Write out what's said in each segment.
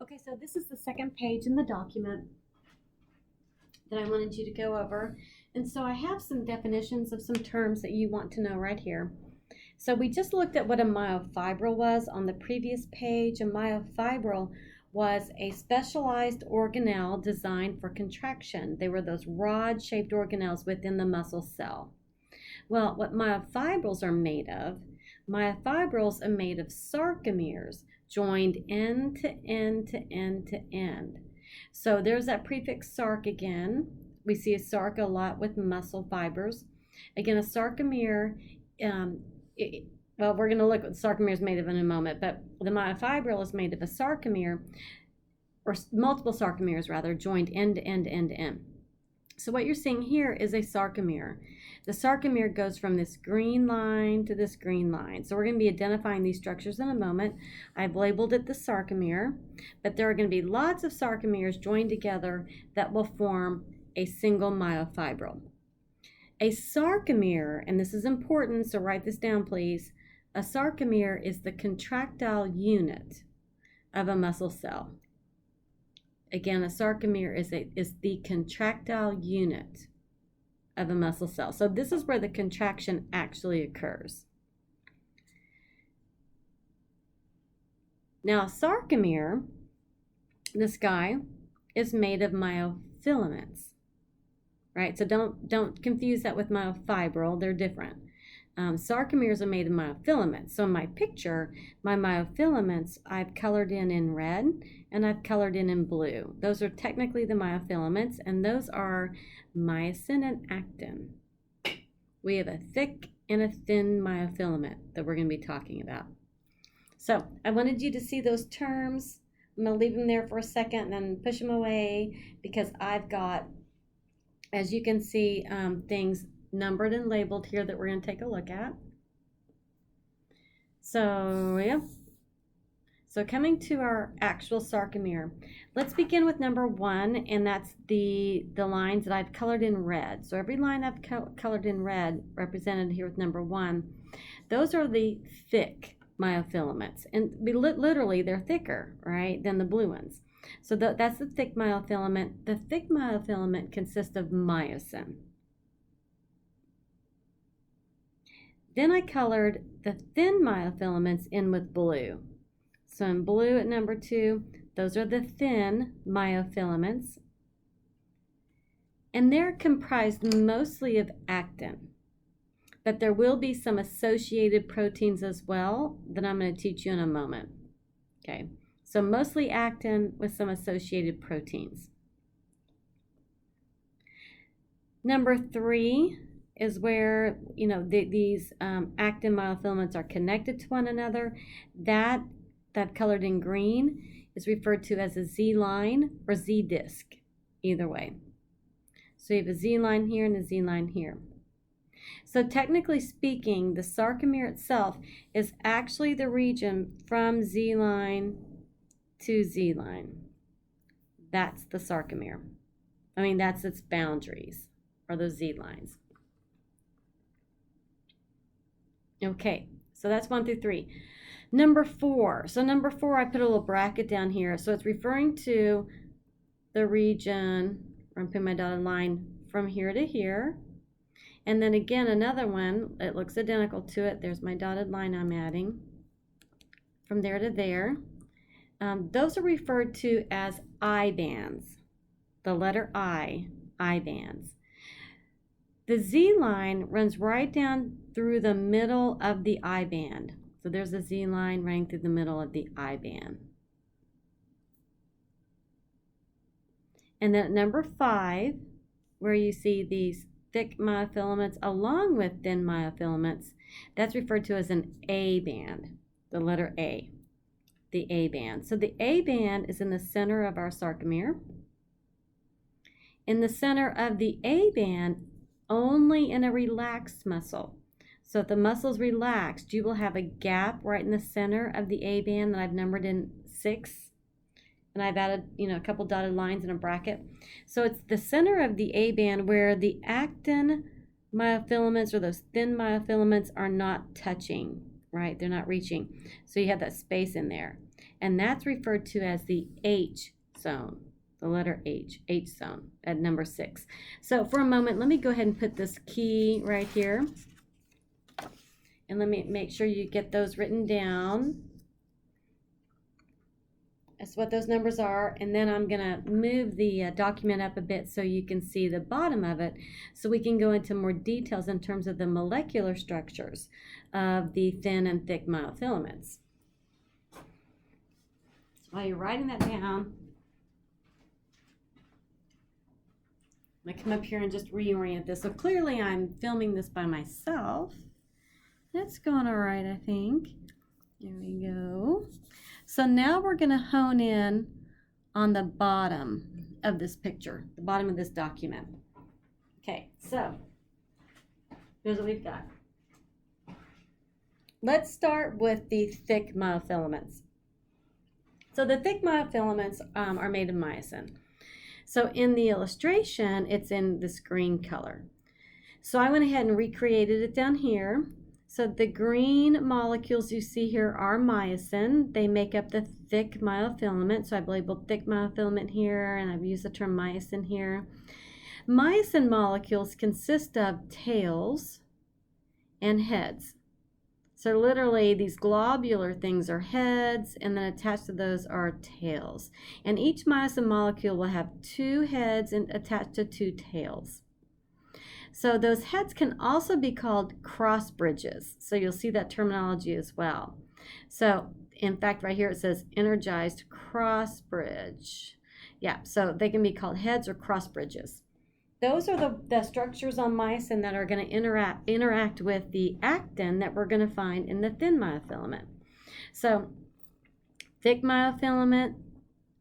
Okay, so this is the second page in the document that I wanted you to go over. And so I have some definitions of some terms that you want to know right here. So we just looked at what a myofibril was on the previous page. A myofibril was a specialized organelle designed for contraction. They were those rod-shaped organelles within the muscle cell. Well, what myofibrils are made of, myofibrils are made of sarcomeres joined end to end to end to end. So there's that prefix sarc again. We see a sarc a lot with muscle fibers. Again, a sarcomere, well, we're going to look what the sarcomere is made of in a moment, but the myofibril is made of a sarcomere, or multiple sarcomeres rather, joined end to end to end to end. So what you're seeing here is a sarcomere. The sarcomere goes from this green line to this green line. So we're going to be identifying these structures in a moment. I've labeled it the sarcomere, but there are going to be lots of sarcomeres joined together that will form a single myofibril. A sarcomere, and this is important, so write this down please, a sarcomere is the contractile unit of a muscle cell. Again, a sarcomere is the contractile unit of a muscle cell. So this is where the contraction actually occurs. Now, a sarcomere, this guy, is made of myofilaments, right? So don't confuse that with myofibril. They're different. Sarcomeres are made of myofilaments. So in my picture, my myofilaments I've colored in red and I've colored in blue. Those are technically the myofilaments, and those are myosin and actin. We have a thick and a thin myofilament that we're going to be talking about. So I wanted you to see those terms. I'm going to leave them there for a second and then push them away because I've got, as you can see, things numbered and labeled here that we're going to take a look at. So yeah, so coming to our actual sarcomere, let's begin with number 1, and that's the lines that I've colored in red. So every line I've colored in red represented here with number 1, those are the thick myofilaments, and literally they're thicker, right, than the blue ones. So that's the thick myofilament. The thick myofilament consists of myosin. Then I colored the thin myofilaments in with blue. So in blue at number 2, those are the thin myofilaments. And they're comprised mostly of actin. But there will be some associated proteins as well that I'm going to teach you in a moment. Okay, so mostly actin with some associated proteins. Number 3 is where, you know, these actin myofilaments are connected to one another. That colored in green is referred to as a Z line or Z disc, either way. So you have a Z line here and a Z line here. So technically speaking, the sarcomere itself is actually the region from Z line to Z line. That's the sarcomere. I mean, that's its boundaries, or those Z lines. Okay, so that's 1 through 3. Number 4. So number 4, I put a little bracket down here. So it's referring to the region, I'm putting my dotted line from here to here. And then again, another one, it looks identical to it. There's my dotted line I'm adding from there to there. Those are referred to as I bands. The letter I bands. The Z line runs right down through the middle of the I band. So there's a Z line running through the middle of the I band. And then at number 5, where you see these thick myofilaments along with thin myofilaments, that's referred to as an A band, the letter A, the A band. So the A band is in the center of our sarcomere. In the center of the A band, only in a relaxed muscle. So if the muscle's relaxed, you will have a gap right in the center of the A band that I've numbered in 6. And I've added, you know, a couple dotted lines in a bracket. So it's the center of the A band where the actin myofilaments, or those thin myofilaments, are not touching, right? They're not reaching. So you have that space in there. and that's referred to as the H zone, the letter H zone at number 6. So for a moment, let me go ahead and put this key right here, and let me make sure you get those written down. That's what those numbers are, and then I'm gonna move the document up a bit so you can see the bottom of it, so we can go into more details in terms of the molecular structures of the thin and thick myofilaments. So while you're writing that down, I'm gonna come up here and just reorient this. So clearly I'm filming this by myself. That's going all right, I think. There we go. So now we're going to hone in on the bottom of this picture, the bottom of this document. Okay, so here's what we've got. Let's start with the thick myofilaments. So the thick myofilaments are made of myosin. So in the illustration, it's in this green color. So I went ahead and recreated it down here. So the green molecules you see here are myosin. They make up the thick myofilament. So I've labeled thick myofilament here, and I've used the term myosin here. Myosin molecules consist of tails and heads. So literally these globular things are heads, and then attached to those are tails. And each myosin molecule will have 2 heads and attached to 2 tails. So those heads can also be called cross bridges. So you'll see that terminology as well. So in fact, right here it says energized cross bridge. Yeah, so they can be called heads or cross bridges. Those are the structures on myosin that are going to interact with the actin that we're going to find in the thin myofilament. So thick myofilament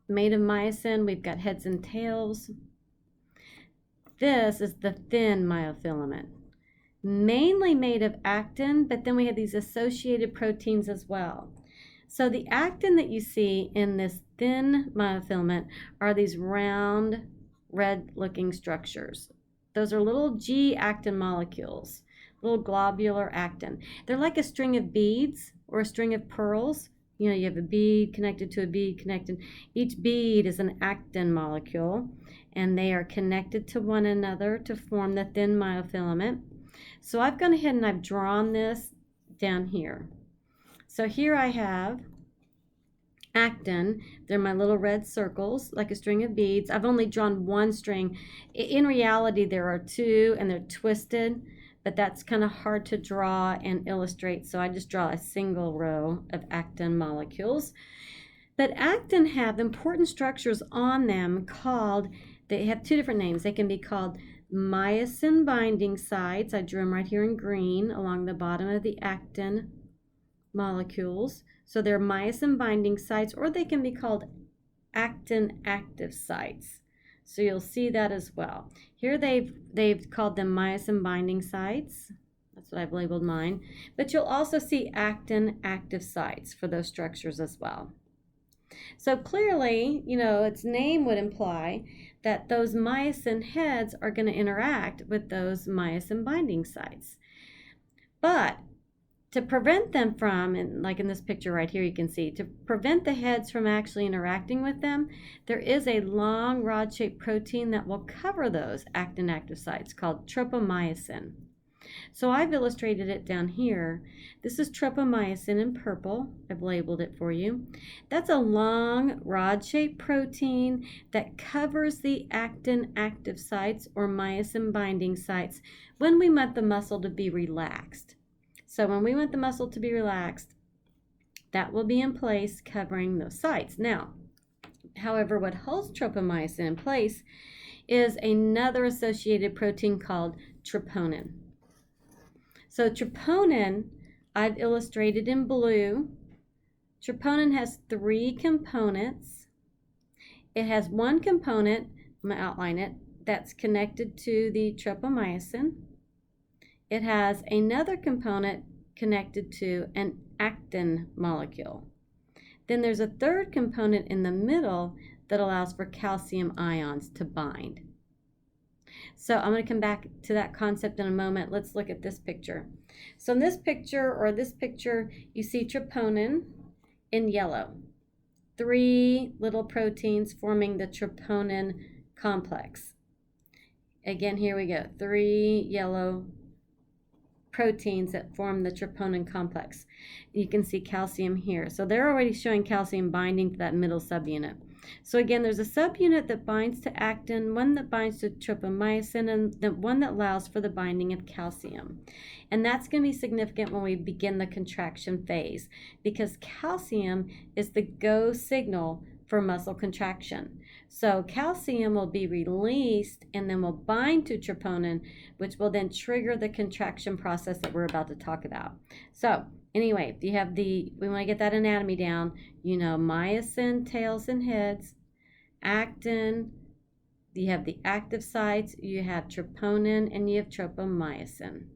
made of myosin, we've got heads and tails. This is the thin myofilament, mainly made of actin, but then we have these associated proteins as well. So the actin that you see in this thin myofilament are these round, red-looking structures. Those are little G-actin molecules, little globular actin. They're like a string of beads or a string of pearls. You know, you have a bead connected to a bead connected. Each bead is an actin molecule, and they are connected to one another to form the thin myofilament. So I've gone ahead and I've drawn this down here. So here I have actin. They're my little red circles, like a string of beads. I've only drawn one string. In reality, there are 2, and they're twisted, but that's kind of hard to draw and illustrate, so I just draw a single row of actin molecules. But actin have important structures on them called, they have 2 different names. They can be called myosin binding sites. I drew them right here in green along the bottom of the actin molecules. So they're myosin binding sites, or they can be called actin active sites. So you'll see that as well. Here they've called them myosin binding sites. That's what I've labeled mine. But you'll also see actin active sites for those structures as well. So clearly, you know, its name would imply that those myosin heads are going to interact with those myosin binding sites. But to prevent them from, and like in this picture right here you can see, to prevent the heads from actually interacting with them, there is a long rod-shaped protein that will cover those actin active sites called tropomyosin. So I've illustrated it down here. This is tropomyosin in purple. I've labeled it for you. That's a long rod-shaped protein that covers the actin active sites or myosin binding sites when we want the muscle to be relaxed. So when we want the muscle to be relaxed, that will be in place covering those sites. Now, however, what holds tropomyosin in place is another associated protein called troponin. So troponin, I've illustrated in blue. Troponin has 3 components. It has one component, I'm going to outline it, that's connected to the tropomyosin. It has another component connected to an actin molecule. Then there's a third component in the middle that allows for calcium ions to bind. So I'm going to come back to that concept in a moment. Let's look at this picture. So in this picture, you see troponin in yellow. 3 little proteins forming the troponin complex. Again, here we go. 3 yellow proteins that form the troponin complex. You can see calcium here. So they're already showing calcium binding to that middle subunit. So again, there's a subunit that binds to actin, one that binds to tropomyosin, and the one that allows for the binding of calcium. And that's going to be significant when we begin the contraction phase, because calcium is the go signal for muscle contraction. So calcium will be released and then will bind to troponin, which will then trigger the contraction process that we're about to talk about. So anyway, we want to get that anatomy down. You know, myosin, tails and heads, actin, you have the active sites, you have troponin, and you have tropomyosin.